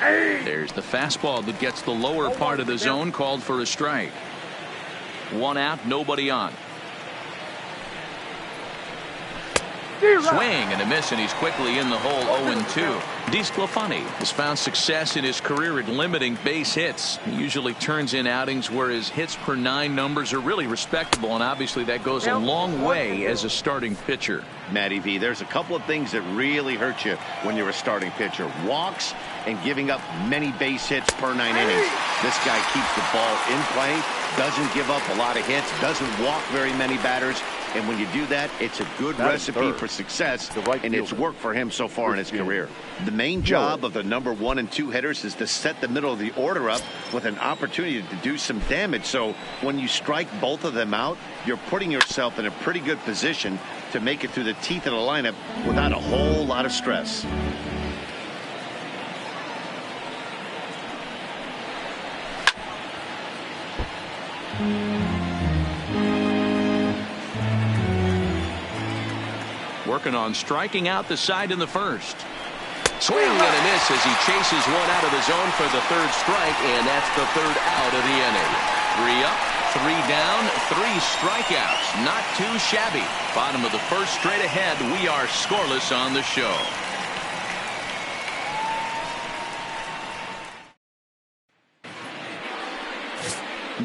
There's the fastball that gets the lower part of the zone, called for a strike. One out, nobody on. Swing and a miss, and he's quickly in the hole. 0-2. DeSclafani has found success in his career at limiting base hits. He usually turns in outings where his hits per 9 numbers are really respectable, and obviously that goes a long way as a starting pitcher. Matty V, there's a couple of things that really hurt you when you're a starting pitcher. Walks and giving up many base hits per 9 innings. This guy keeps the ball in play, doesn't give up a lot of hits, doesn't walk very many batters. And when you do that, it's a good recipe for success, and it's worked for him so far in his career. The main job of the number 1 and 2 hitters is to set the middle of the order up with an opportunity to do some damage. So when you strike both of them out, you're putting yourself in a pretty good position to make it through the teeth of the lineup without a whole lot of stress. Working on striking out the side in the first. Swing and a miss as he chases one out of the zone for the 3rd strike, and that's the 3rd out of the inning. 3 up, 3 down, 3 strikeouts. Not too shabby. Bottom of the 1st, straight ahead. We are scoreless on the show.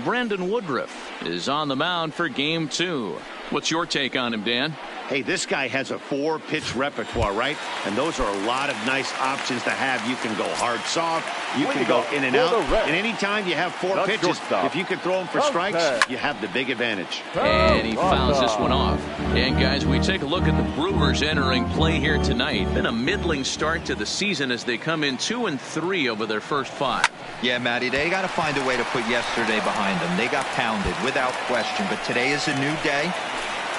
Brandon Woodruff is on the mound for game 2. What's your take on him, Dan? Hey, this guy has a 4-pitch repertoire, right? And those are a lot of nice options to have. You can go hard, soft. You can go in and out. And anytime you have 4 pitches, if you can throw them for strikes, you have the big advantage. And he fouls this one off. And, guys, we take a look at the Brewers entering play here tonight. Been a middling start to the season as they come in 2-3 over their first 5. Yeah, Matty, they got to find a way to put yesterday behind them. They got pounded without question. But today is a new day.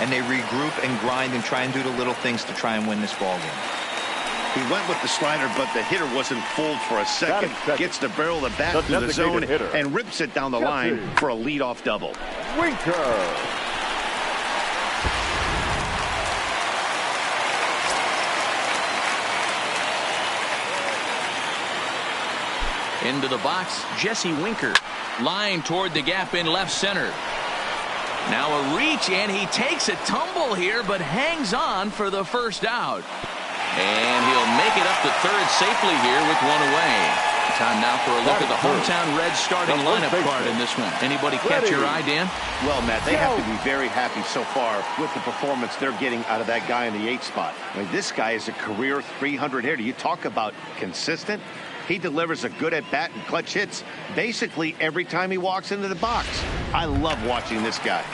And they regroup and grind and try and do the little things to try and win this ball game. He went with the slider, but the hitter wasn't fooled for a second. Gets the barrel of the bat through the zone and rips it down the line for a leadoff double. Winker. Into the box, Jesse Winker. Line toward the gap in left center. Now a reach, and he takes a tumble here, but hangs on for the 1st out. And he'll make it up to 3rd safely here with 1 away. Time now for a look at the hometown Reds starting lineup card in this one. Anybody catch your eye, Dan? Well, Matt, they have to be very happy so far with the performance they're getting out of that guy in the 8th spot. I mean, this guy is a career 300 hitter. You talk about consistent. He delivers a good at-bat and clutch hits basically every time he walks into the box. I love watching this guy.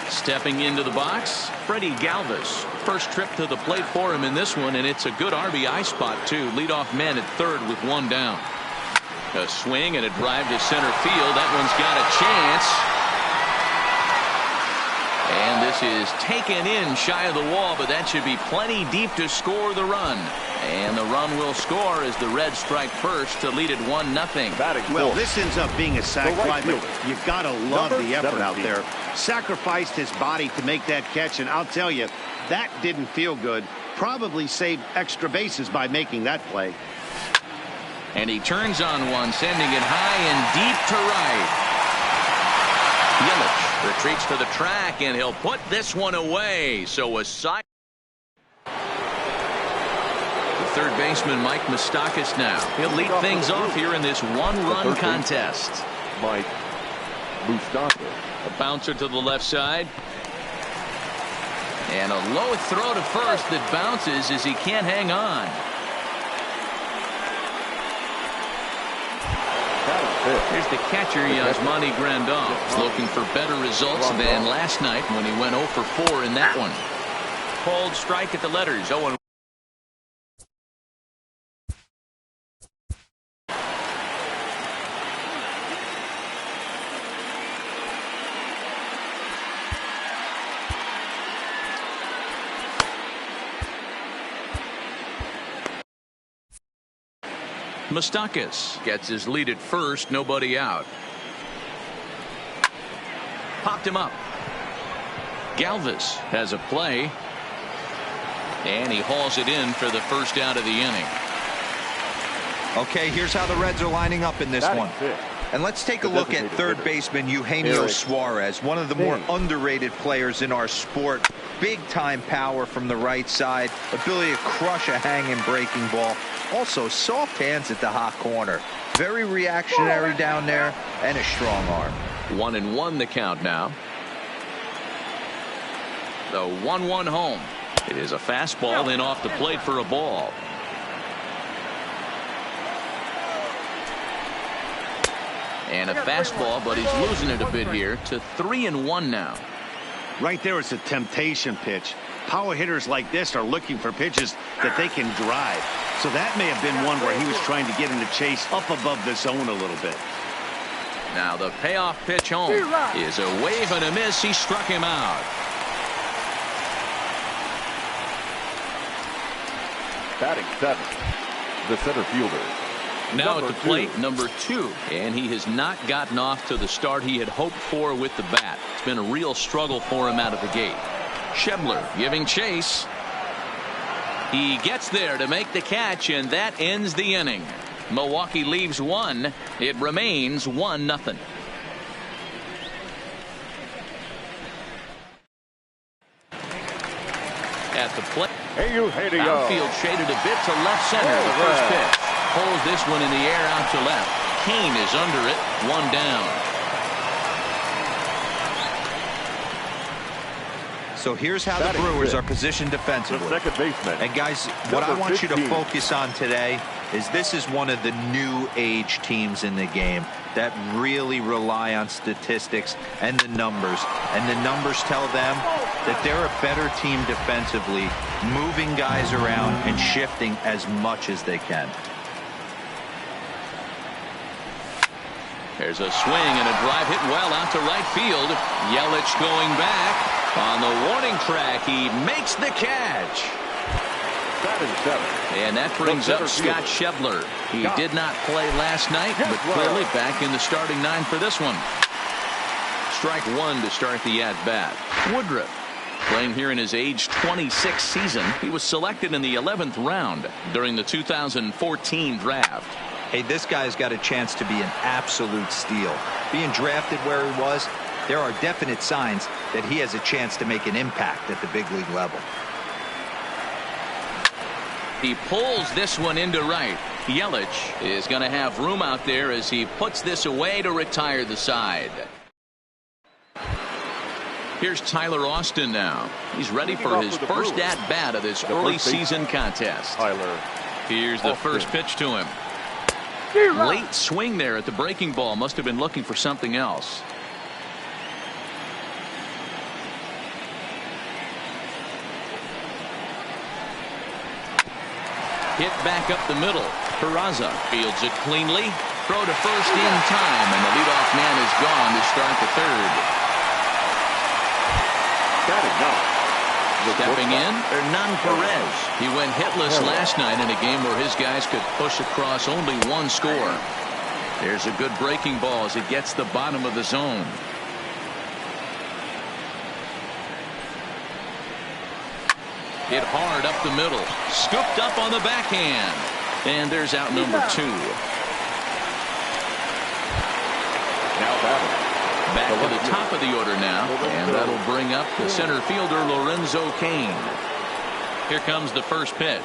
Stepping into the box, Freddie Galvis. First trip to the plate for him in this one, and it's a good RBI spot, too. Leadoff man at 3rd with 1 down. A swing and a drive to center field. That one's got a chance. And this is taken in shy of the wall, but that should be plenty deep to score the run. And the run will score as the Reds strike first to lead it 1-0. Well, this ends up being a sac fly, but you've got to love the effort out there. Sacrificed his body to make that catch, and I'll tell you, that didn't feel good. Probably saved extra bases by making that play. And he turns on one, sending it high and deep to right. Yelich retreats to the track, and he'll put this one away. So a side. Third baseman Mike Moustakas now. He'll lead things off here in this 1-run contest. Mike Moustakas. A bouncer to the left side. And a low throw to first that bounces as he can't hang on. Here's the catcher, Yasmani Grandal. Looking for better results than last night when he went 0 for 4 in that one. Called strike at the letters. 0-1. Moustakas gets his lead at first, nobody out. Popped him up. Galvis has a play. And he hauls it in for the 1st out of the inning. Okay, here's how the Reds are lining up in this one. And let's take a look at third baseman Eugenio Suarez, one of the more underrated players in our sport. Big-time power from the right side, ability to crush a hanging breaking ball. Also, soft hands at the hot corner. Very reactionary down there, and a strong arm. 1-1 the count now. The 1-1 home. It is a fastball, then off the plate for a ball. And a fastball, but he's losing it a bit here to 3-1 now. Right there, it's a temptation pitch. Power hitters like this are looking for pitches that they can drive. So that may have been one where he was trying to get him to chase up above the zone a little bit. Now the payoff pitch home is a wave and a miss. He struck him out. Batting 7th, the center fielder. Now at the plate, number 2, and he has not gotten off to the start he had hoped for with the bat. It's been a real struggle for him out of the gate. Schebler giving chase. He gets there to make the catch, and that ends the inning. Milwaukee leaves 1. It remains 1-0. At the plate, outfield shaded a bit to left center. The first pitch. Pulls this one in the air out to left. Kane is under it. 1 down. So here's how the Brewers are positioned defensively. Second baseman. And guys, what I want you to focus on today is this is one of the new age teams in the game that really rely on statistics and the numbers. And the numbers tell them that they're a better team defensively, moving guys around and shifting as much as they can. There's a swing and a drive hit well out to right field. Yelich going back. On the warning track, he makes the catch. And that brings up Scott Schebler. He did not play last night, but clearly back in the starting 9 for this one. Strike 1 to start the at-bat. Woodruff playing here in his age 26 season. He was selected in the 11th round during the 2014 draft. Hey, this guy's got a chance to be an absolute steal. Being drafted where he was, there are definite signs that he has a chance to make an impact at the big league level. He pulls this one into right. Yelich is going to have room out there as he puts this away to retire the side. Here's Tyler Austin now. He's ready for his first at-bat of this early season contest. Here's the first pitch to him. Late swing there at the breaking ball. Must have been looking for something else. Hit back up the middle. Peraza fields it cleanly. Throw to first in time, and the leadoff man is gone to start the third. Stepping in, Hernan Perez. He went hitless last night in a game where his guys could push across only 1 score. There's a good breaking ball as it gets the bottom of the zone. Hit hard up the middle. Scooped up on the backhand. And there's out number 2. Back to the top of the order now. And that'll bring up the center fielder, Lorenzo Cain. Here comes the first pitch.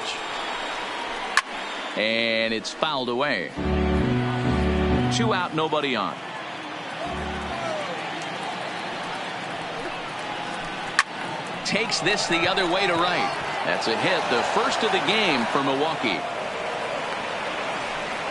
And it's fouled away. 2 out, nobody on. Takes this the other way to right. That's a hit, the first of the game for Milwaukee.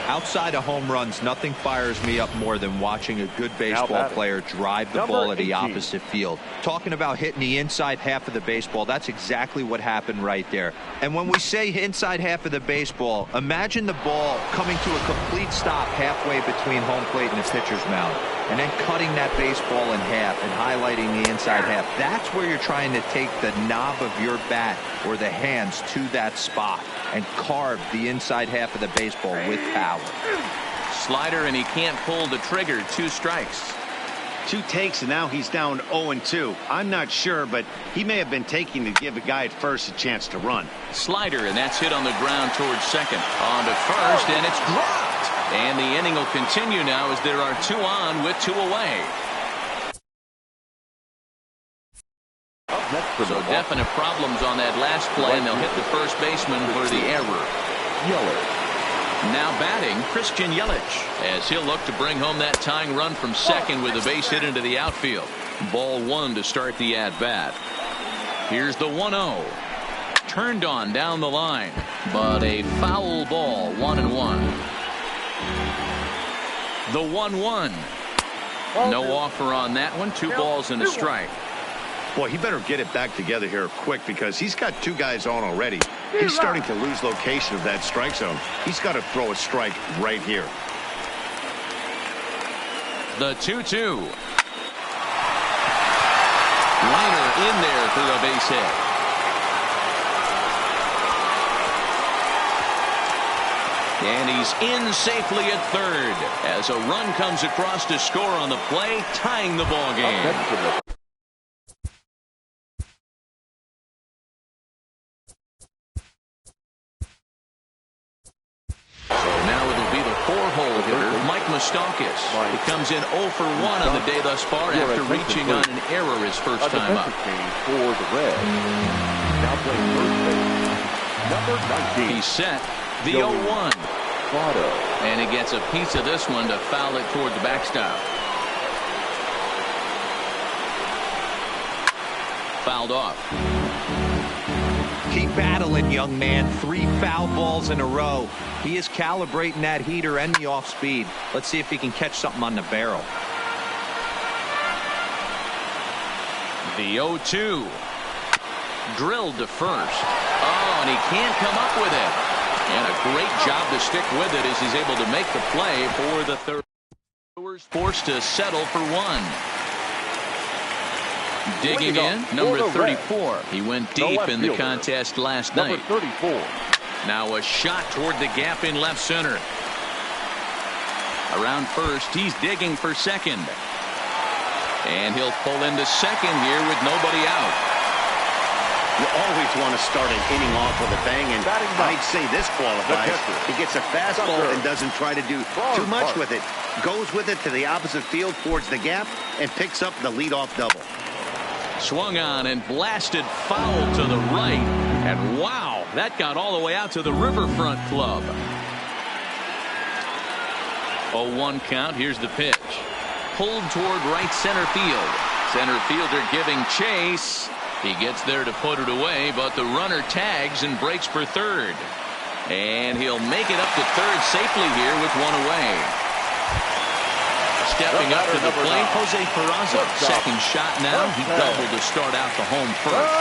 Outside of home runs, nothing fires me up more than watching a good baseball player drive the ball at the opposite field. Talking about hitting the inside half of the baseball, that's exactly what happened right there. And when we say inside half of the baseball, imagine the ball coming to a complete stop halfway between home plate and the pitcher's mound, and then cutting that baseball in half and highlighting the inside half. That's where you're trying to take the knob of your bat or the hands to that spot and carve the inside half of the baseball with power. Slider, and he can't pull the trigger. 2 strikes. 2 takes, and now he's down 0-2. I'm not sure, but he may have been taking to give a guy at first a chance to run. Slider, and that's hit on the ground towards second. On to first, and it's dropped. And the inning will continue now as there are 2 on with 2 away. So definite problems on that last play, and they'll hit the first baseman for the error. Now batting, Christian Yelich, as he'll look to bring home that tying run from second with a base hit into the outfield. Ball 1 to start the at-bat. Here's the 1-0. Turned on down the line, but a foul ball, 1-1. The 1-1. No offer on that one. 2 balls and a strike. Boy, he better get it back together here quick because he's got 2 guys on already. He's starting to lose location of that strike zone. He's got to throw a strike right here. The 2-2. Liner in there for a base hit. And he's in safely at third as a run comes across to score on the play, tying the ball game. He comes in 0 for 1 on the day thus far after reaching on an error his first time up. For the Reds. Now playing first base, number 19. He's set. The 0-1. And he gets a piece of this one to foul it toward the backstop. Fouled off. Keep battling, young man. 3 foul balls in a row. He is calibrating that heater and the off speed. Let's see if he can catch something on the barrel. The 0-2. Drilled to first. Oh, and he can't come up with it. And a great job to stick with it as he's able to make the play for the third. Forced to settle for 1. Digging in, number 34. He went deep in the contest last night. Number 34. Now a shot toward the gap in left center. Around first, he's digging for second. And he'll pull into second here with nobody out. You always want to start an inning off with a bang, and I'd say this qualifies. He gets a fastball and doesn't try to do too much with it. Goes with it to the opposite field towards the gap and picks up the leadoff double. Swung on and blasted foul to the right. And wow, that got all the way out to the Riverfront Club. 0-1 count. Here's the pitch. Pulled toward right center field. Center fielder giving chase. He gets there to put it away, but the runner tags and breaks for third. And he'll make it up to third safely here with 1 away. Stepping up to the plate, Jose Peraza. Second shot now. He doubled to start out the home first.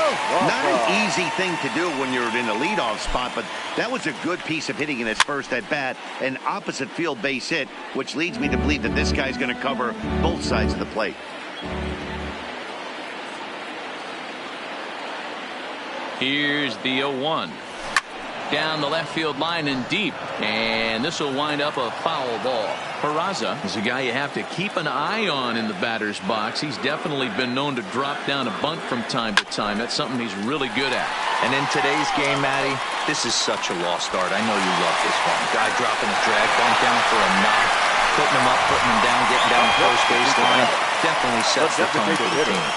Not an easy thing to do when you're in the leadoff spot, but that was a good piece of hitting in his first at bat. An opposite field base hit, which leads me to believe that this guy's going to cover both sides of the plate. Here's the 0-1. Down the left field line and deep. And this will wind up a foul ball. Peraza is a guy you have to keep an eye on in the batter's box. He's definitely been known to drop down a bunt from time to time. That's something he's really good at. And in today's game, Matty, this is such a lost art. I know you love this one. Guy dropping a drag, bunt down for a knock, putting him up, putting him down, getting down the first base line. Definitely sets the tone for the team.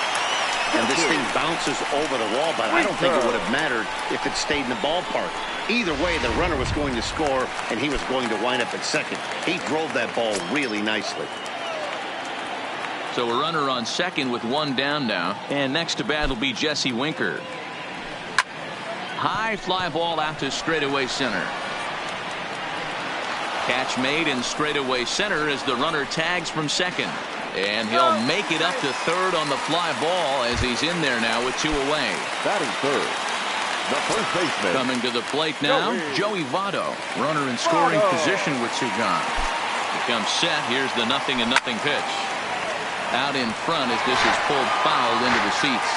And this thing bounces over the wall, but I don't think it would have mattered if it stayed in the ballpark. Either way, the runner was going to score, and he was going to wind up at second. He drove that ball really nicely. So a runner on second with 1 down now. And next to bat will be Jesse Winker. High fly ball out to straightaway center. Catch made in straightaway center as the runner tags from second. And he'll make it up to third on the fly ball as he's in there now with 2 away. Batting third, the first baseman. Coming to the plate now, Joey Votto. Runner in scoring position with 2 gone. He comes set. Here's the 0-0 pitch. Out in front as this is pulled foul into the seats.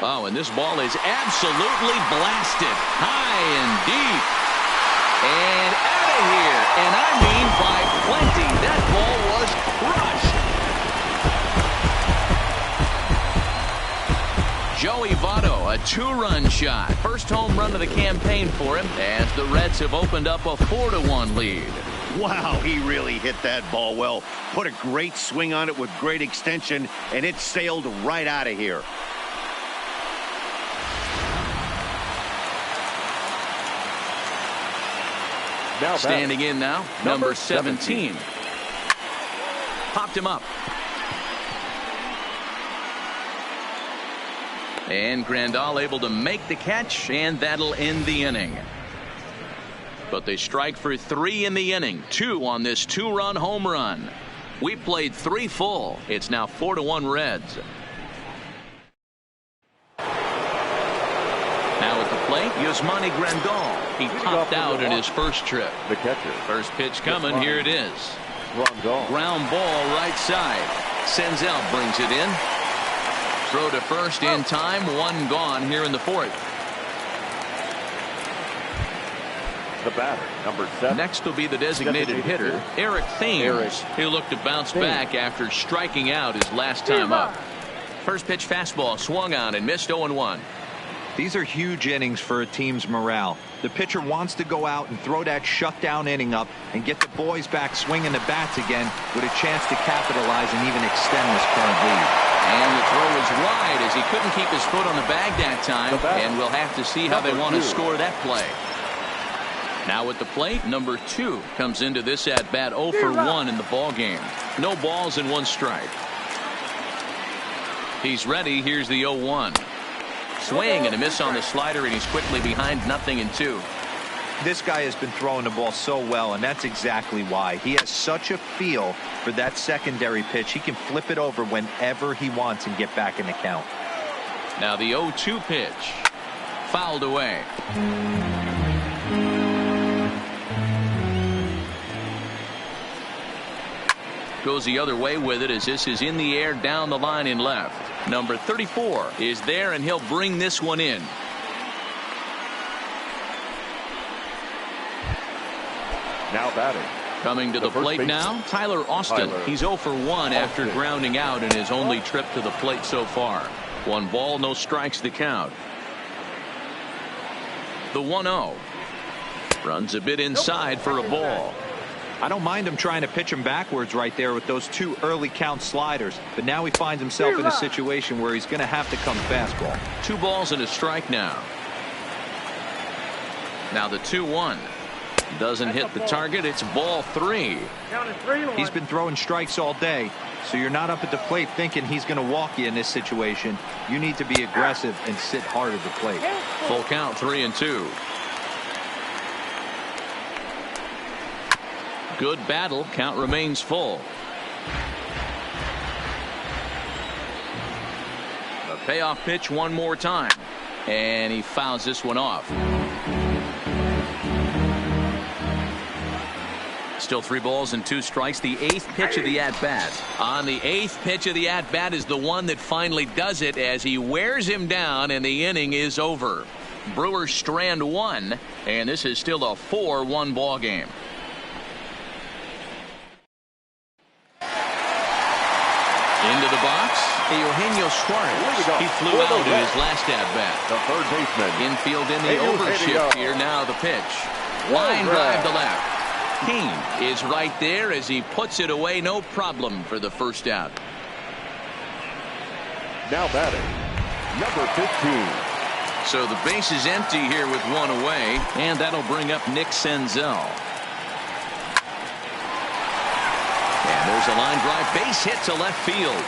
Oh, and this ball is absolutely blasted. High and deep. And out of here. And I mean by plenty. That ball was crushed. Joey Votto, a 2-run shot. First home run of the campaign for him as the Reds have opened up a 4-1 lead. Wow, he really hit that ball well. Put a great swing on it with great extension, and it sailed right out of here. Now standing in now, number 17. Popped him up. And Grandal able to make the catch, and that'll end the inning. But they strike for 3 in the inning, 2 on this 2-run home run. We played 3 full. It's now 4-1 Reds. Now at the plate, Yasmani Grandal. He popped out in his first trip. The catcher. First pitch coming. Here it is. Grandal. Ground ball right side. Senzel brings it in. Throw to first in time. 1 gone here in the 4th. The batter, number 7. Next will be the designated hitter, Eric Thames. He'll look to bounce back after striking out his last time up. First pitch fastball swung on and missed 0-1. These are huge innings for a team's morale. The pitcher wants to go out and throw that shutdown inning up and get the boys back swinging the bats again with a chance to capitalize and even extend this current lead. And the throw is wide as he couldn't keep his foot on the bag that time. And we'll have to see how they want to score that play. Now at the plate, number 2 comes into this at bat 0 for 1 in the ball game. No balls and 1 strike. He's ready. Here's the 0-1. Swing and a miss on the slider, and he's quickly behind 0-2. This guy has been throwing the ball so well, and that's exactly why. He has such a feel for that secondary pitch. He can flip it over whenever he wants and get back in the count. Now the 0-2 pitch. Fouled away. Goes the other way with it as this is in the air down the line in left. Number 34 is there, and he'll bring this one in. Now batting. Coming to the plate now, Tyler Austin. He's 0 for 1 after grounding out in his only trip to the plate so far. 1 ball, no strikes to count. The 1-0. Runs a bit inside for a ball. I don't mind him trying to pitch him backwards right there with those 2 early count sliders, but now he finds himself in a situation where he's going to have to come fastball. 2 balls and a strike now. Now the 2-1. Doesn't hit the target. It's ball 3. He's been throwing strikes all day, so you're not up at the plate thinking he's going to walk you in this situation. You need to be aggressive and sit hard at the plate. Full count, 3-2. Good battle. Count remains full. A payoff pitch one more time. And he fouls this one off. Still 3 balls and 2 strikes. The 8th pitch of the at-bat. On the 8th pitch of the at-bat is the one that finally does it as he wears him down and the inning is over. Brewers strand 1, and this is still a 4-1 ball game. Into the box, Eugenio Suarez. He flew out in his last at-bat. The third baseman. Infield in the overshift here. Now the pitch. Line drive to left. Kane is right there as he puts it away. No problem for the first out. Now batting, number 15. So the base is empty here with 1 away, and that'll bring up Nick Senzel. And there's a line drive base hit to left field.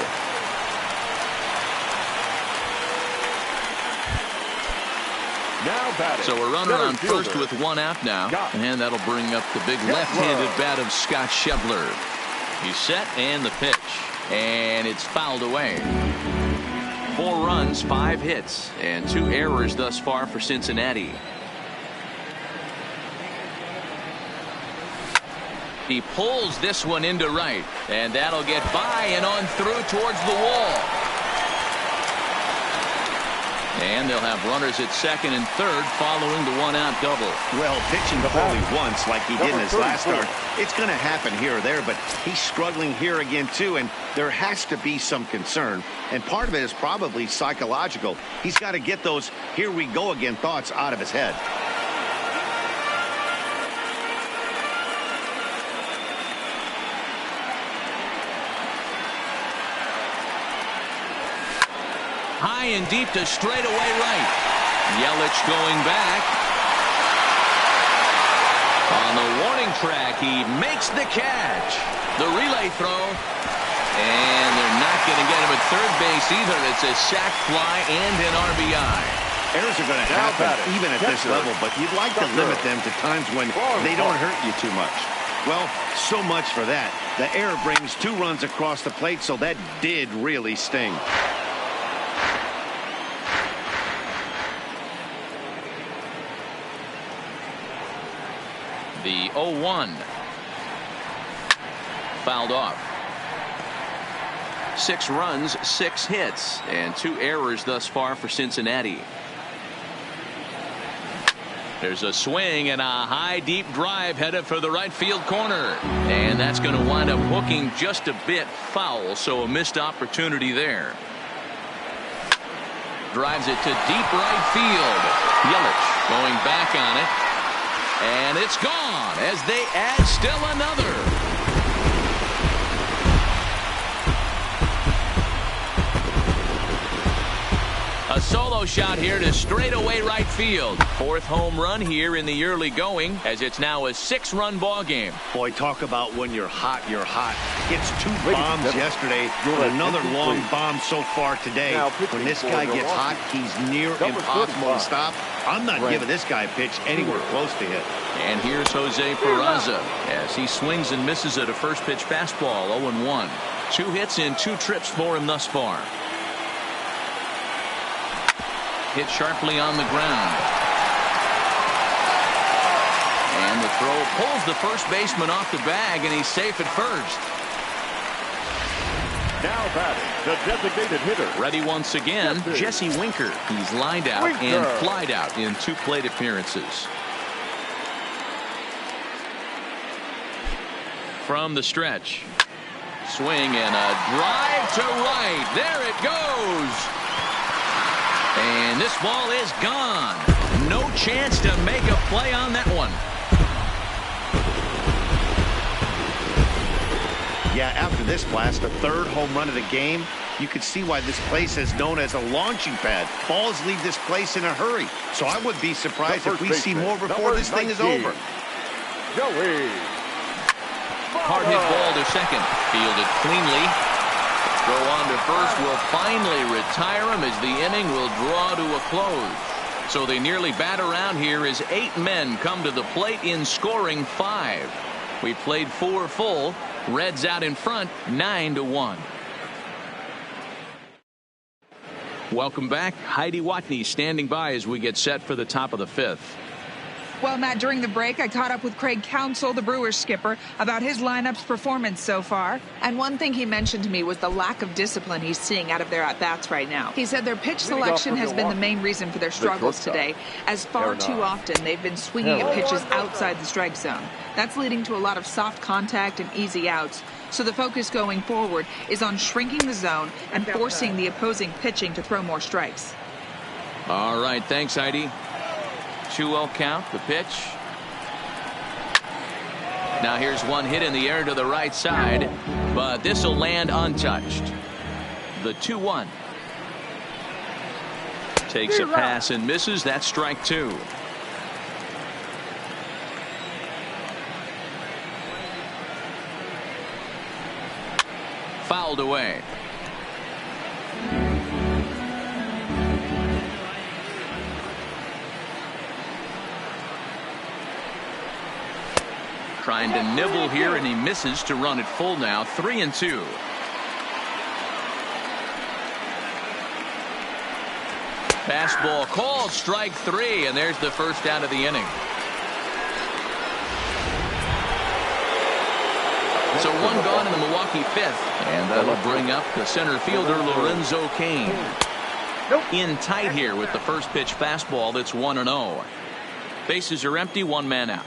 Now batting. So a runner on first with 1 out now. And that'll bring up the big left-handed bat of Scott Schebler. He's set and the pitch. And it's fouled away. 4 runs, 5 hits, and 2 errors thus far for Cincinnati. He pulls this one into right, and that'll get by and on through towards the wall. And they'll have runners at second and third following the one-out double. Well, pitching only once like he did in his last start, it's going to happen here or there, but he's struggling here again, too, and there has to be some concern. And part of it is probably psychological. He's got to get those here we go again thoughts out of his head. High and deep to straightaway right. Yelich going back. On the warning track, he makes the catch. The relay throw. And they're not going to get him at third base either. It's a sac fly and an RBI. Errors are going to happen even at this level, but you'd like to limit them to times when they don't hurt you too much. Well, so much for that. The error brings 2 runs across the plate, so that did really sting. The 0-1. Fouled off. 6 runs, 6 hits, and 2 errors thus far for Cincinnati. There's a swing and a high deep drive headed for the right field corner. And that's going to wind up hooking just a bit foul, so a missed opportunity there. Drives it to deep right field. Yelich going back on it. And it's gone as they add still another. A solo shot here to straightaway right field. 4th home run here in the early going, as it's now a 6-run ball game. Boy, talk about when you're hot, you're hot. Hits 2 bombs yesterday, another long bomb so far today. When this guy gets hot, he's near impossible to stop. I'm not giving this guy a pitch anywhere close to hit. And here's Jose Peraza as he swings and misses at a first pitch fastball. 0-1. 2 hits in 2 trips for him thus far. Hit sharply on the ground. And the throw pulls the first baseman off the bag, and he's safe at first. Now batting, the designated hitter. Ready once again, Jesse Winker. He's lined out and flied out in 2 plate appearances. From the stretch. Swing and a drive to right. There it goes. And this ball is gone. No chance to make a play on that one. Yeah, after this blast, the 3rd home run of the game, you can see why this place is known as a launching pad. Balls leave this place in a hurry. So I would be surprised if we see more before this thing is over. Joey. Hard hit ball to second. Fielded cleanly. Throw on to first will finally retire him as the inning will draw to a close. So they nearly bat around here as 8 men come to the plate in scoring 5. We played 4 full. Reds out in front 9-1. Welcome back. Heidi Watney standing by as we get set for the top of the 5th. Well, Matt, during the break, I caught up with Craig Counsell, the Brewers skipper, about his lineup's performance so far. And one thing he mentioned to me was the lack of discipline he's seeing out of their at-bats right now. He said their pitch selection has been the main reason for their struggles today, as far too often they've been swinging at pitches outside the strike zone. That's leading to a lot of soft contact and easy outs. So the focus going forward is on shrinking the zone and forcing the opposing pitching to throw more strikes. All right, thanks, Heidi. 2-0 count, the pitch. Now here's one hit in the air to the right side, but this will land untouched. The 2-1. Takes a pass and misses. That's strike 2. Fouled away. Trying to nibble here, and he misses to run it full now. 3-2. Fastball called, strike 3, and there's the first out of the inning. So 1 gone in the Milwaukee 5th, and that'll bring up the center fielder Lorenzo Cain. In tight here with the first pitch fastball that's 1-0. Bases are empty, one man out.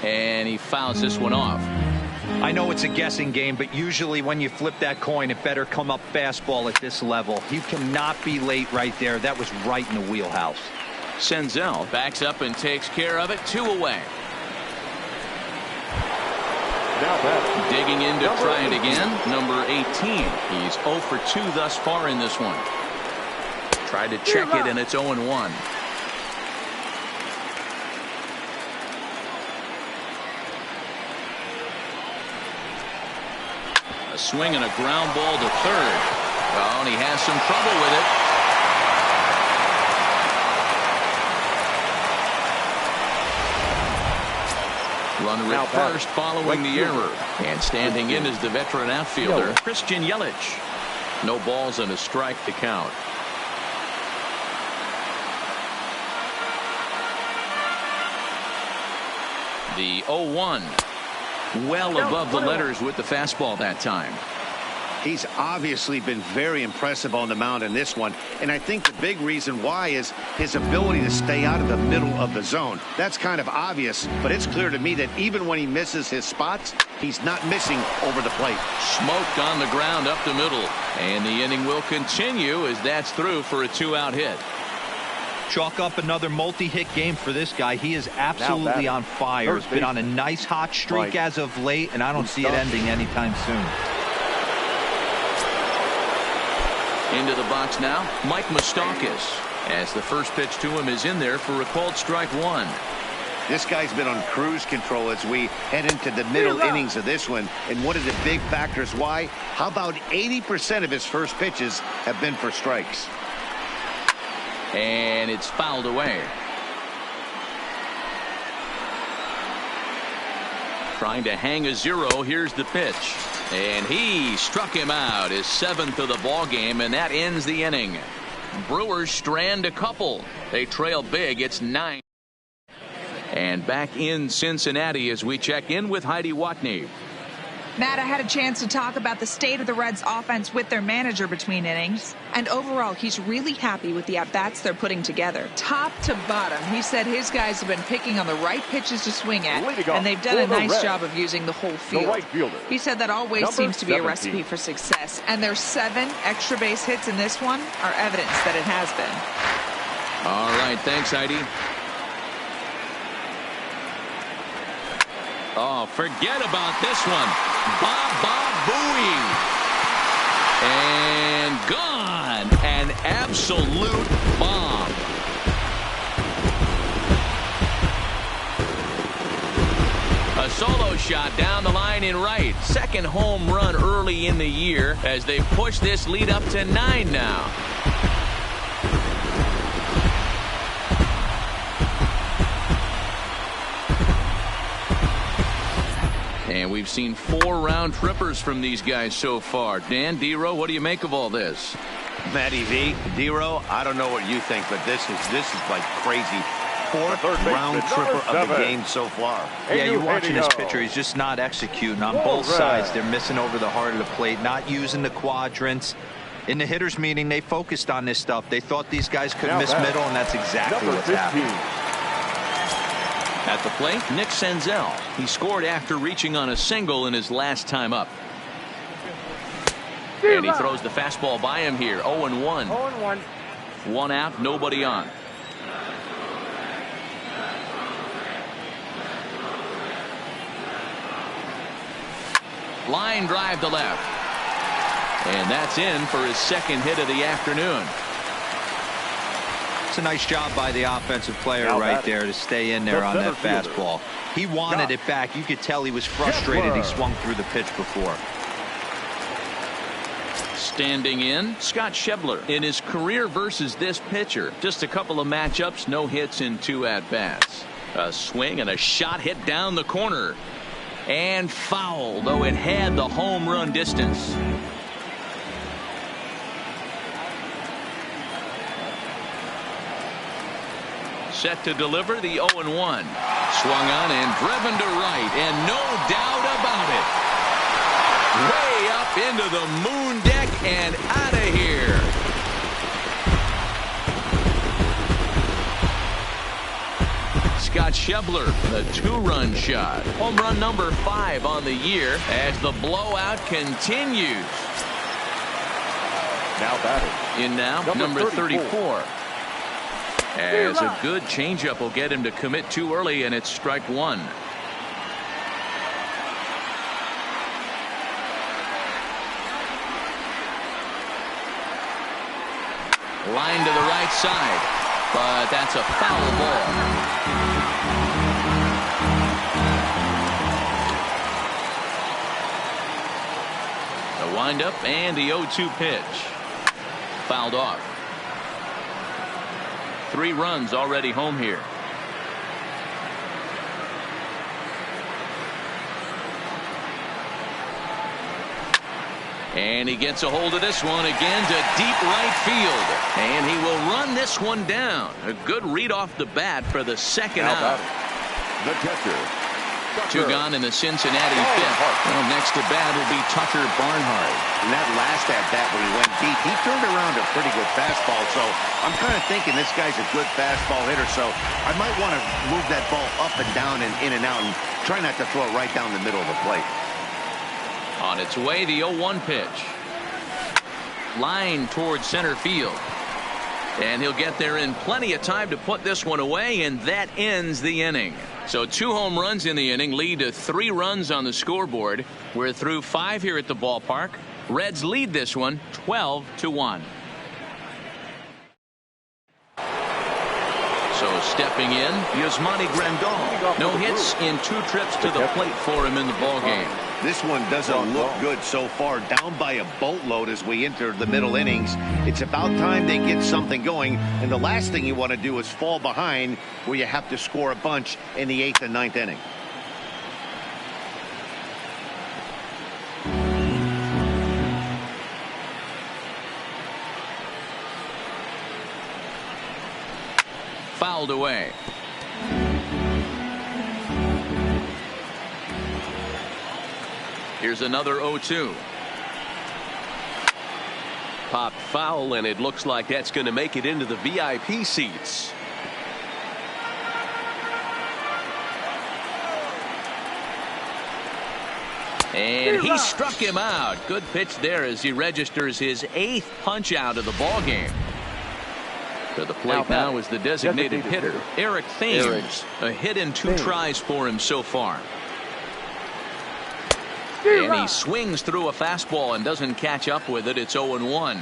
And he fouls this one off. I know it's a guessing game, but usually when you flip that coin, it better come up fastball at this level. You cannot be late right there. That was right in the wheelhouse. Senzel backs up and takes care of it. 2 away. Digging in to try it again. Number 18. He's 0 for 2 thus far in this one. Tried to check it, and it's 0-1. A swing and a ground ball to third. Well, and he has some trouble with it. Runner at first following the error. And standing in is the veteran outfielder, Christian Yelich. No balls and a strike to count. The 0-1. Well above the letters with the fastball that time. He's obviously been very impressive on the mound in this one, and I think the big reason why is his ability to stay out of the middle of the zone. That's kind of obvious, but it's clear to me that even when he misses his spots, he's not missing over the plate. Smoked on the ground up the middle, and the inning will continue as that's through for a 2-out hit. Chalk up another multi-hit game for this guy. He is absolutely on fire. He's been on a nice hot streak as of late, and I don't see it ending anytime soon. Into the box now, Mike Moustakas, as the first pitch to him is in there for a called strike 1. This guy's been on cruise control as we head into the middle innings of this one, and one of the big factors why, how about 80% of his first pitches have been for strikes. And it's fouled away. Trying to hang a 0. Here's the pitch. And he struck him out, his 7th of the ball game, and that ends the inning. Brewers strand a couple. They trail big. It's 9. And back in Cincinnati as we check in with Heidi Watney. Matt, I had a chance to talk about the state of the Reds offense with their manager between innings. And overall, he's really happy with the at-bats they're putting together. Top to bottom, he said his guys have been picking on the right pitches to swing at, and they've done a nice job of using the whole field. He said that always seems to be a recipe for success, and their 7 extra base hits in this one are evidence that it has been. All right, thanks, Heidi. Oh, forget about this one. Bob Bowie. And gone. An absolute bomb. A solo shot down the line in right. Second home run early in the year as they push this lead up to 9 now. And we've seen 4 round trippers from these guys so far. Dan, D-Row, what do you make of all this? Matty V, D-Row, I don't know what you think, but this is like crazy. 4th round tripper of the game so far. Yeah, you're watching this pitcher. He's just not executing on both sides. They're missing over the heart of the plate, not using the quadrants. In the hitters meeting, they focused on this stuff. They thought these guys could miss middle, and that's exactly what's happening. At the plate, Nick Senzel. He scored after reaching on a single in his last time up. And he throws the fastball by him here. 0-1. 0-1. 1 out, nobody on. Line drive to left. And that's in for his 2nd hit of the afternoon. It's a nice job by the offensive player right there to stay in there on that fastball. He wanted it back. You could tell he was frustrated. He swung through the pitch before. Standing in, Scott Schebler in his career versus this pitcher. Just a couple of matchups, no hits in 2 at-bats. A swing and a shot hit down the corner. And foul, though it had the home run distance. set to deliver the 0-1. Swung on and driven to right, and no doubt about it. Way up into the moon deck and out of here. Scott Schebler, a 2-run shot. Home run number 5 on the year as the blowout continues. Now batting. In now, number 34. As a good changeup will get him to commit too early, and it's strike 1. Line to the right side, but that's a foul ball. The windup and the 0-2 pitch. Fouled off. 3 runs already home here. And he gets a hold of this one again to deep right field. And he will run this one down. A good read off the bat for the second out. The catcher. 2 gone in the Cincinnati fifth. Well, next to bat will be Tucker Barnhart. And that last at-bat when he went deep, he turned around a pretty good fastball. So I'm kind of thinking this guy's a good fastball hitter. So I might want to move that ball up and down and in and out and try not to throw it right down the middle of the plate. On its way, the 0-1 pitch. Line towards center field. And he'll get there in plenty of time to put this one away, and that ends the inning. So 2 home runs in the inning lead to 3 runs on the scoreboard. We're through 5 here at the ballpark. Reds lead this one 12-1. So stepping in, Yasmani Grandal. No hits in 2 trips to the plate for him in the ballgame. This one doesn't look good so far. Down by a boatload as we enter the middle innings. It's about time they get something going. And the last thing you want to do is fall behind where you have to score a bunch in the 8th and 9th inning. Fouled away. Here's another 0-2. Popped foul, and it looks like that's going to make it into the VIP seats. And he struck him out. Good pitch there as he registers his 8th punch out of the ball game. To the plate now is the designated hitter, Eric Thames. A hit in 2 tries for him so far. And he swings through a fastball and doesn't catch up with it. It's 0-1.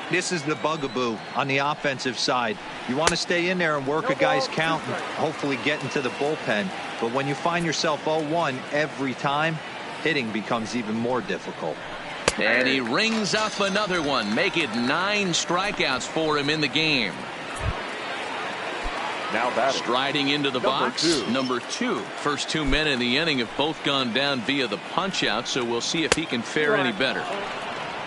This is the bugaboo on the offensive side. You want to stay in there and work a guy's count and hopefully get into the bullpen. But when you find yourself 0-1 every time, hitting becomes even more difficult. And he rings up another one. Make it 9 strikeouts for him in the game. Now batting. Striding into the box, number 2. First 2 men in the inning have both gone down via the punch out, so we'll see if he can fare any better.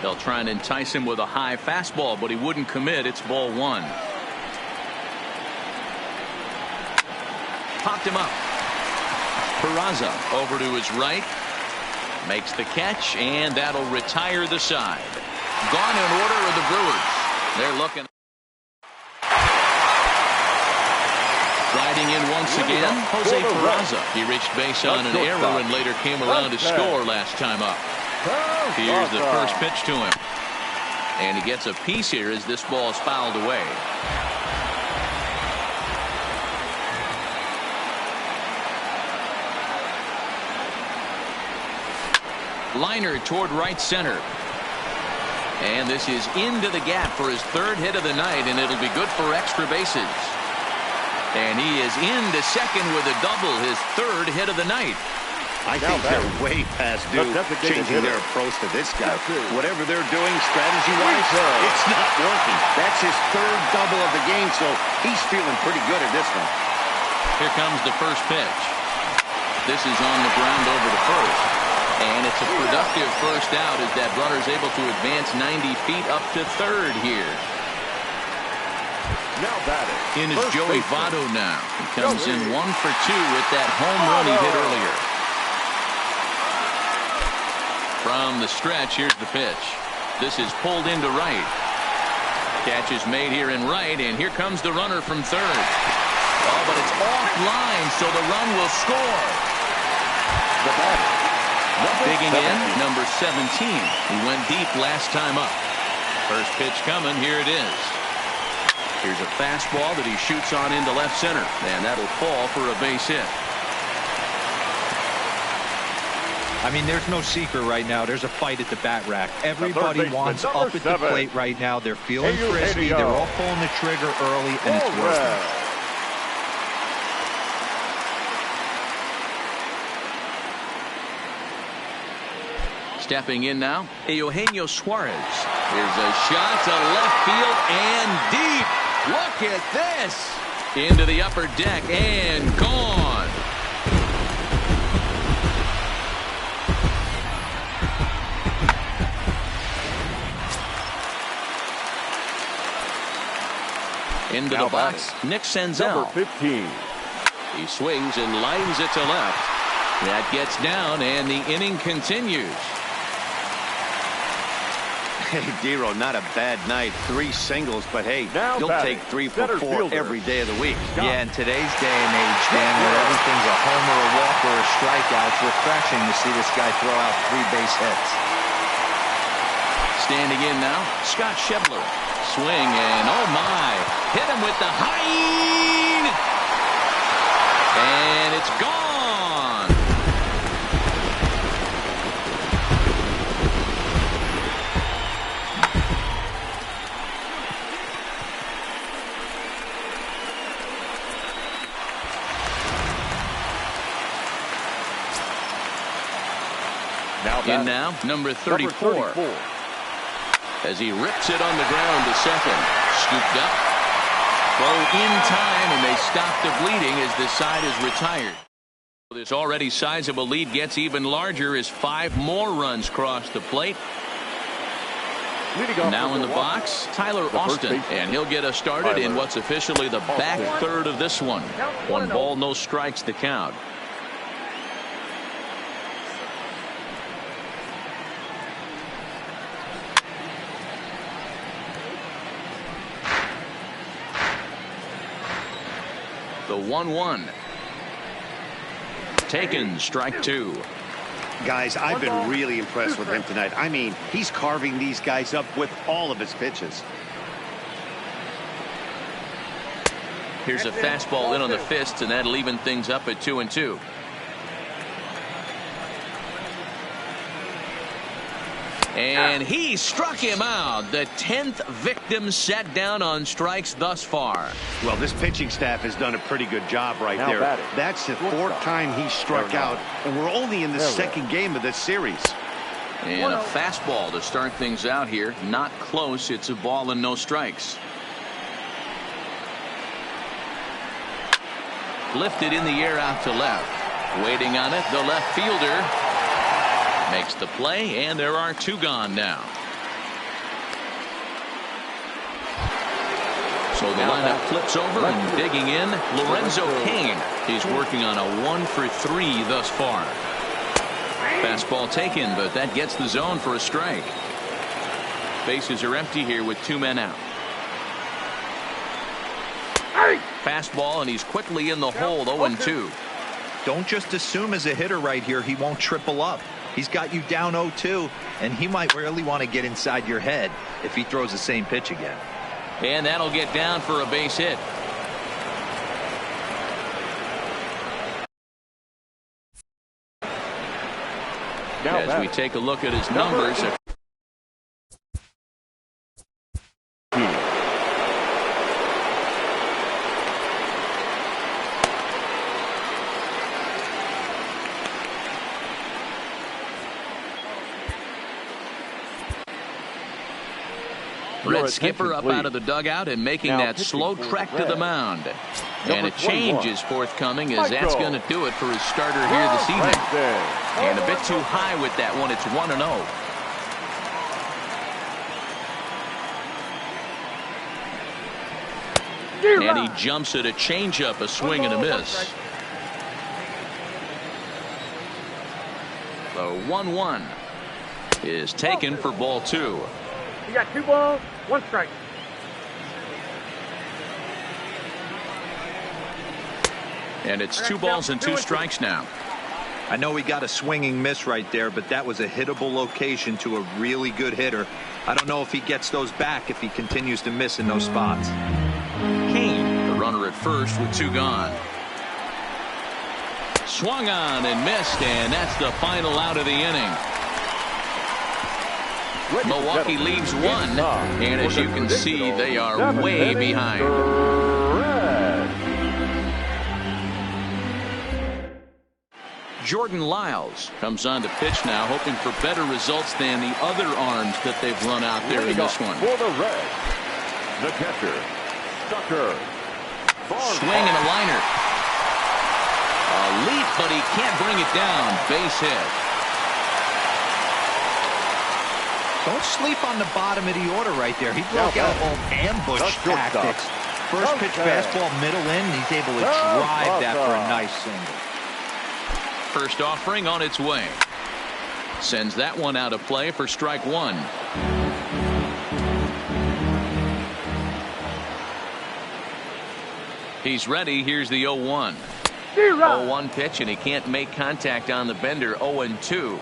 They'll try and entice him with a high fastball, but he wouldn't commit. It's ball 1. Popped him up. Peraza over to his right. Makes the catch, and that'll retire the side. Gone in order of the Brewers. They're looking. Riding in once again, Jose Peraza. He reached base on an error and later came around to score last time up. Here's the first pitch to him. And he gets a piece here as this ball is fouled away. Liner toward right center. And this is into the gap for his 3rd hit of the night, and it'll be good for extra bases. And he is into second with a double, his 3rd hit of the night. I think they're way past due changing their approach to this guy. Whatever they're doing strategy-wise, it's not working. That's his 3rd double of the game, so he's feeling pretty good at this one. Here comes the first pitch. This is on the ground over to first. And it's a productive first out as that runner's able to advance 90 feet up to 3rd here. Now batting. In is First Joey baseman. Votto now. He comes in 1 for 2 with that home run he hit earlier. From the stretch, here's the pitch. This is pulled into right. Catch is made here in right, and here comes the runner from third. Oh, but it's offline, so the run will score. The batter. Digging in, number 17. He went deep last time up. First pitch coming, here it is. Here's a fastball that he shoots on into left center, and that'll fall for a base hit. I mean, there's no secret right now. There's a fight at the bat rack. Everybody wants up at the plate right now. They're feeling frisky. They're all pulling the trigger early, and it's working. Stepping in now, Eugenio Suarez. Here's a shot to left field and deep. Look at this. Into the upper deck and gone. Into the box, Nick Senzel. Number 15. He swings and lines it to left. That gets down, and the inning continues. Hey, Dero, not a bad night. 3 singles, but hey, Now you'll batting, take 3 for center 4 fielder. every day of the week. Yeah, in today's day and age, Dan, where everything's a homer, a walk, or a strikeout, it's refreshing to see this guy throw out 3 base hits. Standing in now, Scott Schebler. Swing, and oh my, hit him with the hind, and it's gone. In now, number 34. As he rips it on the ground to second. Scooped up. Throw in time, and they stop the bleeding as the side is retired. This already sizable lead gets even larger as 5 more runs cross the plate. Now in the box, Tyler Austin, and he'll get us started in what's officially the back third of this one. 1 ball, no strikes to count. The 1-1. Taken, strike 2. Guys, I've been really impressed with him tonight. I mean, he's carving these guys up with all of his pitches. Here's a fastball in on the fist, and that'll even things up at 2-2. And he struck him out. The 10th victim set down on strikes thus far. Well, this pitching staff has done a pretty good job right there. That's the 4th time he struck out, and we're only in the 2nd game of this series. And a fastball to start things out here. Not close. It's a ball and no strikes. Lifted in the air out to left. Waiting on it, the left fielder makes the play, and there are 2 gone now. So the lineup flips over, and digging in, Lorenzo Cain. He's working on a 1 for 3 thus far. Fastball taken, but that gets the zone for a strike. Bases are empty here with 2 men out. Fastball, and he's quickly in the hole. 0-2. Don't just assume as a hitter right here he won't triple up. He's got you down 0-2, and he might really want to get inside your head if he throws the same pitch again. And that'll get down for a base hit. As we take a look at his numbers. Red skipper up out of the dugout and making that slow trek to the mound. And a change is forthcoming, as that's going to do it for his starter here this evening. And a bit too high with that one. It's 1-0. And he jumps at a changeup, a swing and a miss. The 1-1 is taken for ball 2. You got 2 balls, 1 strike. And it's 2 balls and 2 strikes now. I know he got a swinging miss right there, but that was a hittable location to a really good hitter. I don't know if he gets those back if he continues to miss in those spots. Kane, the runner at first with 2 gone. Swung on and missed, and that's the final out of the inning. Milwaukee leaves 1, and as you can see, they are way behind. Jordan Lyles comes on to pitch now, hoping for better results than the other arms that they've run out there in this one. For the Reds, the catcher, Tucker. Swing and a liner. A leap, but he can't bring it down. Base hit. Don't sleep on the bottom of the order right there. He broke out old ambush tactics. First pitch fastball, middle in. He's able to drive that for a nice single. First offering on its way. Sends that one out of play for strike 1. He's ready. Here's the 0-1. 0-1 pitch, and he can't make contact on the bender. 0-2.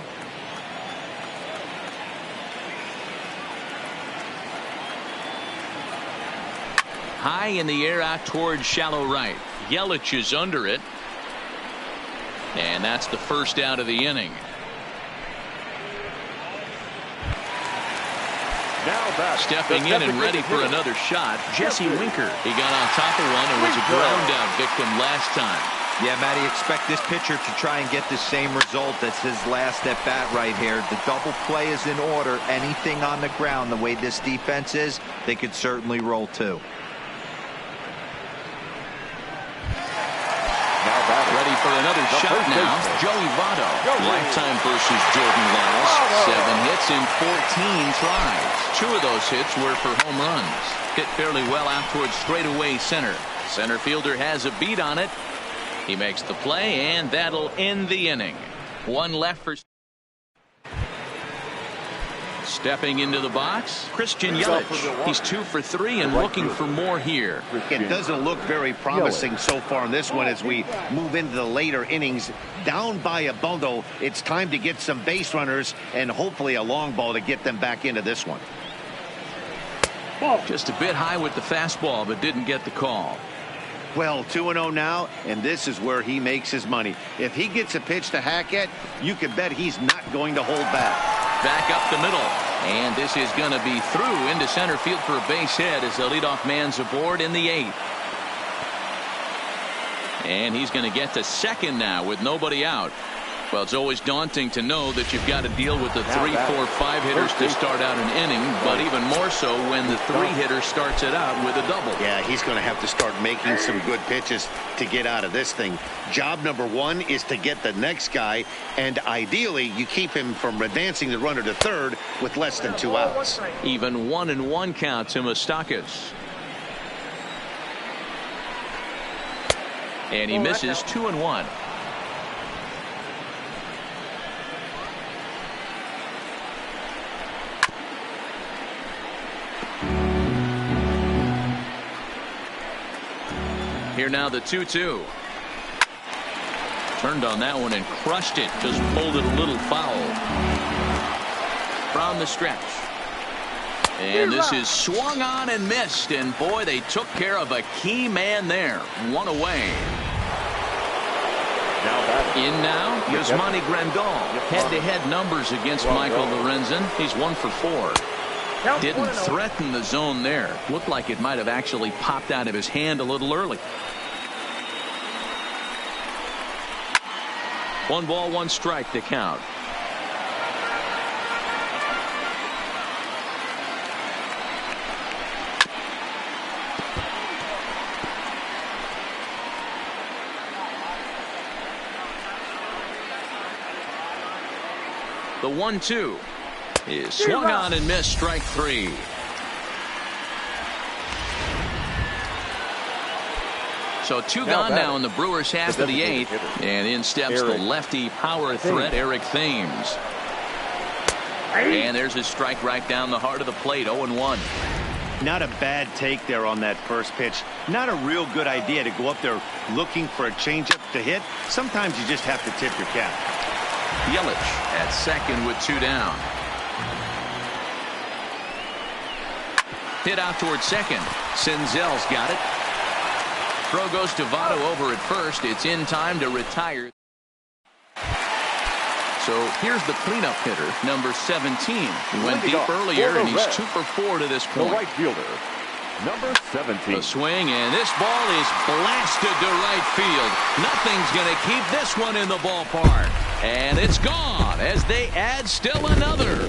High in the air out towards shallow right. Yelich is under it. And that's the first out of the inning. Stepping in and ready for another shot, Jesse Winker. He got on top of one and was a ground out victim last time. Yeah, Matty, expect this pitcher to try and get the same result as his last at bat right here. The double play is in order. Anything on the ground, the way this defense is, they could certainly roll 2. Ready for another shot now. Joey Votto. Lifetime versus Jordan Lyles. 7 hits in 14 tries. 2 of those hits were for home runs. Hit fairly well out towards straightaway center. Center fielder has a beat on it. He makes the play, and that'll end the inning. 1 left for... Stepping into the box, Christian Yelich. He's 2 for 3 and looking for more here. It doesn't look very promising so far in this one as we move into the later innings. Down by a bundle, it's time to get some base runners and hopefully a long ball to get them back into this one. Just a bit high with the fastball, but didn't get the call. Well, 2-0 now, and this is where he makes his money. If he gets a pitch to hack at, you can bet he's not going to hold back. Back up the middle, and this is going to be through into center field for a base hit as the leadoff man's aboard in the 8th. And he's going to get to second now with nobody out. Well, it's always daunting to know that you've got to deal with the 3, 4, 5 hitters to start out an inning, but even more so when the 3 hitter starts it out with a double. Yeah, he's going to have to start making some good pitches to get out of this thing. Job number 1 is to get the next guy, and ideally you keep him from advancing the runner to third with less than 2 outs. Even 1-1 count to Moustakas. And he misses 2-1. Here now the 2-2. Turned on that one and crushed it. Just pulled it a little foul. From the stretch. And this is swung on and missed. And boy, they took care of a key man there. 1 away. In now, Yasmani Grandal. Head-to-head numbers against Michael Lorenzen. He's 1 for 4. Didn't threaten the zone there. Looked like it might have actually popped out of his hand a little early. 1 ball, 1 strike to count. The 1-2 is swung on and missed, strike 3. So two gone now in the Brewers half of the eighth. And in steps the lefty power threat, Eric Thames. And there's a strike right down the heart of the plate, 0-1. Not a bad take there on that first pitch. Not a real good idea to go up there looking for a changeup to hit. Sometimes you just have to tip your cap. Yelich at second with two down. Hit out towards second. Senzel's got it. Throw goes to Votto over at first. It's in time to retire. So here's the cleanup hitter, number 17. He went deep earlier, and he's 2 for 4 to this point. The right fielder, number 17. The swing, and this ball is blasted to right field. Nothing's going to keep this one in the ballpark. And it's gone as they add still another.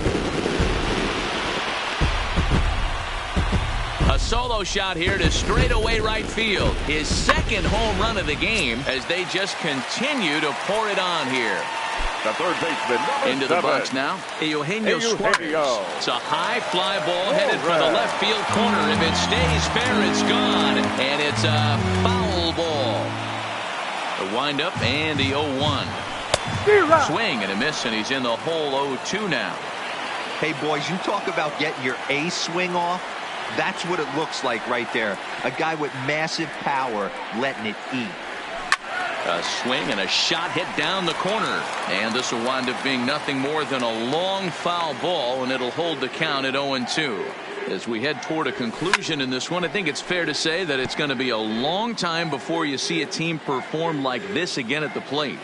A solo shot here to straightaway right field. His second home run of the game as they just continue to pour it on here. The third baseman, number Into 7. the box now, Eugenio Suarez. It's a high fly ball headed for the left field corner. If it stays fair, it's gone. And it's a foul ball. The windup and the 0-1. Swing and a miss, and he's in the hole 0-2 now. Hey, boys, you talk about getting your A swing off. That's what it looks like right there. A guy with massive power letting it eat. A swing and a shot hit down the corner. And this will wind up being nothing more than a long foul ball, and it'll hold the count at 0-2. As we head toward a conclusion in this one, I think it's fair to say that it's going to be a long time before you see a team perform like this again at the plate.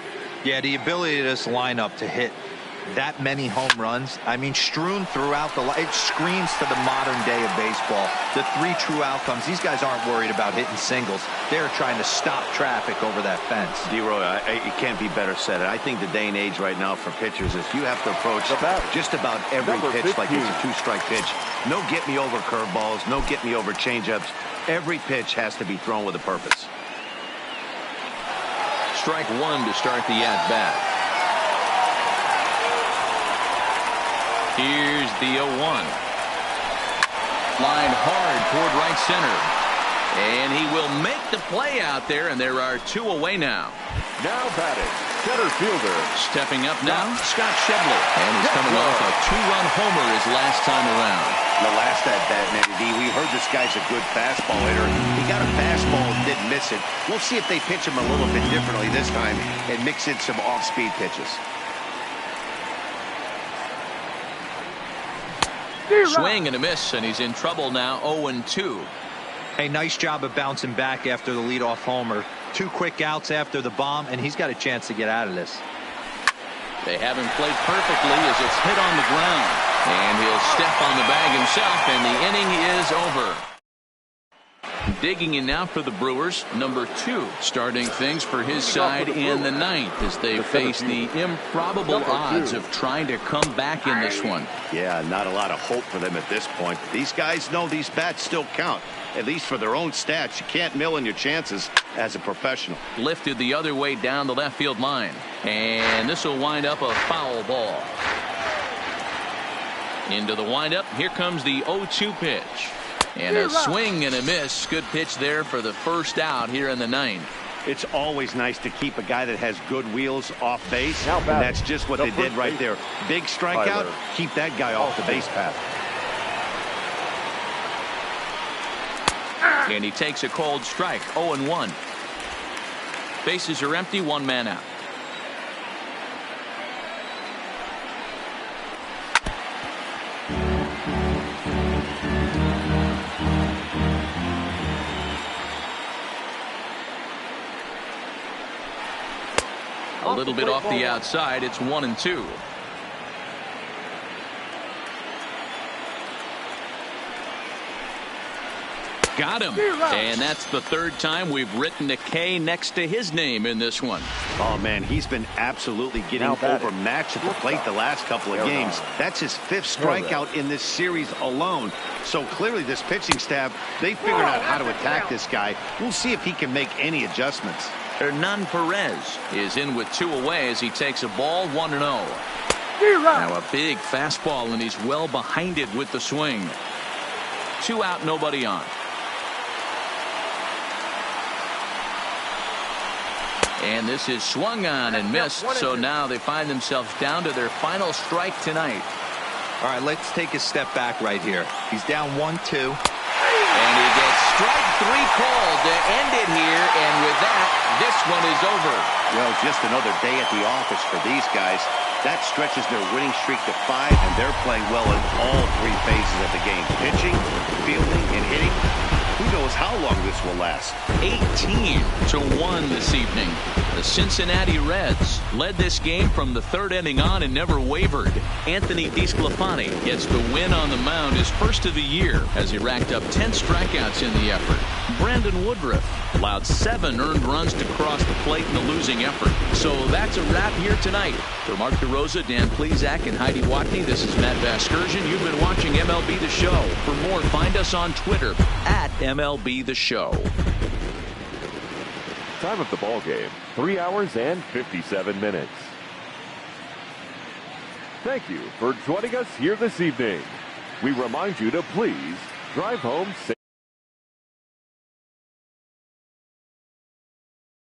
Yeah, the ability of this lineup to hit that many home runs, I mean, strewn throughout the it screams to the modern day of baseball. The 3 true outcomes. These guys aren't worried about hitting singles. They're trying to stop traffic over that fence. D-Roy, it can't be better said. I think the day and age right now for pitchers is you have to approach just about every pitch like it's a 2-strike pitch. No get-me-over curveballs, no get-me-over changeups. Every pitch has to be thrown with a purpose. Strike one to start the at-bat. Here's the 0-1. Line hard toward right center. And he will make the play out there, and there are 2 away now. Now batting, center fielder. Stepping up now, Scott Schebler. And he's coming off a 2-run homer his last time around. The last at-bat, Nettie, we heard this guy's a good fastball hitter. He got a fastball and didn't miss it. We'll see if they pitch him a little bit differently this time and mix in some off-speed pitches. Swing and a miss, and he's in trouble now, 0-2. Hey, nice job of bouncing back after the leadoff homer. 2 quick outs after the bomb, and he's got a chance to get out of this. They haven't played perfectly as it's hit on the ground. And he'll step on the bag himself, and the inning is over. Digging in now for the Brewers, number 2, starting things for his side in the 9th as they face the improbable odds of trying to come back in this one. Yeah, not a lot of hope for them at this point. These guys know these bats still count, at least for their own stats. You can't mill in your chances as a professional. Lifted the other way down the left field line, and this will wind up a foul ball. Into the windup, here comes the 0-2 pitch. And a swing and a miss. Good pitch there for the first out here in the 9th. It's always nice to keep a guy that has good wheels off base. And that's just what they did right there. Big strikeout. Keep that guy off the base path. And he takes a cold strike. 0-1. Bases are empty. 1 man out. A little bit off the outside. It's 1-2. Got him. And that's the 3rd time we've written a K next to his name in this one. Oh, man, he's been absolutely getting overmatched at the plate the last couple of games. That's his 5th strikeout in this series alone. So clearly this pitching staff, they figured out how to attack this guy. We'll see if he can make any adjustments. Hernan Perez is in with 2 away as he takes a ball, 1-0. Now a big fastball, and he's well behind it with the swing. 2 out, nobody on. And this is swung on and missed, so now they find themselves down to their final strike tonight. All right, let's take a step back right here. He's down 1-2. And he gets strike 3 called to end it here, and with that, this one is over. Well, just another day at the office for these guys. That stretches their winning streak to 5, and they're playing well in all 3 phases of the game. Pitching, fielding, and hitting. Who knows how long this will last? 18-1 this evening. The Cincinnati Reds led this game from the 3rd inning on and never wavered. Anthony DeSclafani gets the win on the mound, his first of the year, as he racked up 10 strikeouts in the effort. Brandon Woodruff allowed 7 earned runs to cross the plate in the losing effort. So that's a wrap here tonight. For Mark DeRosa, Dan Plesac, and Heidi Watney, this is Matt Vasgersian. You've been watching MLB The Show. For more, find us on Twitter at MLB The Show. Time of the ball game, 3 hours and 57 minutes. Thank you for joining us here this evening. We remind you to please drive home safe.